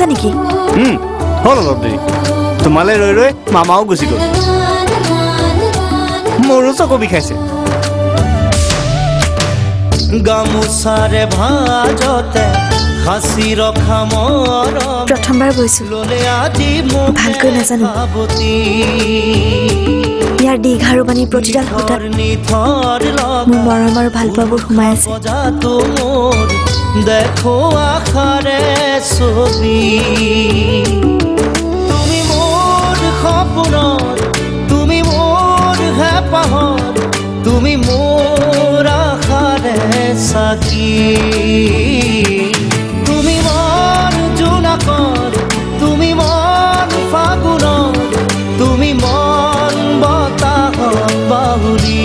আছা নেকি? হ'ল অলপ দেৰি তোমালৈ ৰৈ ৰৈ মামাও গুচি গ'ল মোৰো চকু বিষাইছে গামোচাৰে ভাজতে হাসি ৰখা মৰম প্ৰথমবাৰ গৈছো ভালকৈ নাজানো ইয়াৰ দীঘাৰু বাণী প্ৰতিডাল সূতাত মোৰ মৰম আৰু ভালপোৱাবোৰ সোমাই আছে দেখো আশাৰে ছবি তুমি মোৰ সপোনৰ তুমি মোৰ হেঁপাহৰ তুমি মোৰ আশাৰে সাকি তুমি মন জোনাকৰ তুমি মন ফাগুনৰ তুমি মন বতাহত বাহুৰি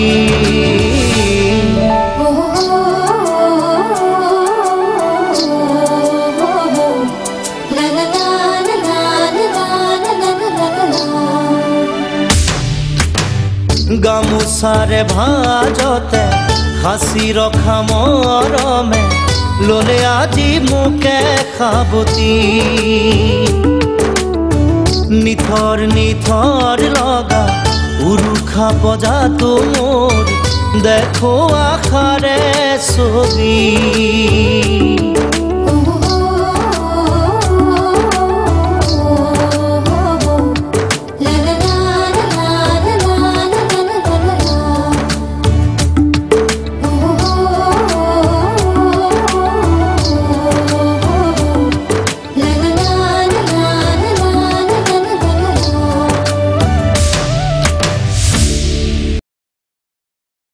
গামোচাৰে ভাজতে হাসি ৰখা মৰমে ললে আজি মোকে খাবতি নিথৰ নিথৰ লগা উৰুখা বজাতো মোৰ দেখো আশাৰে ছবি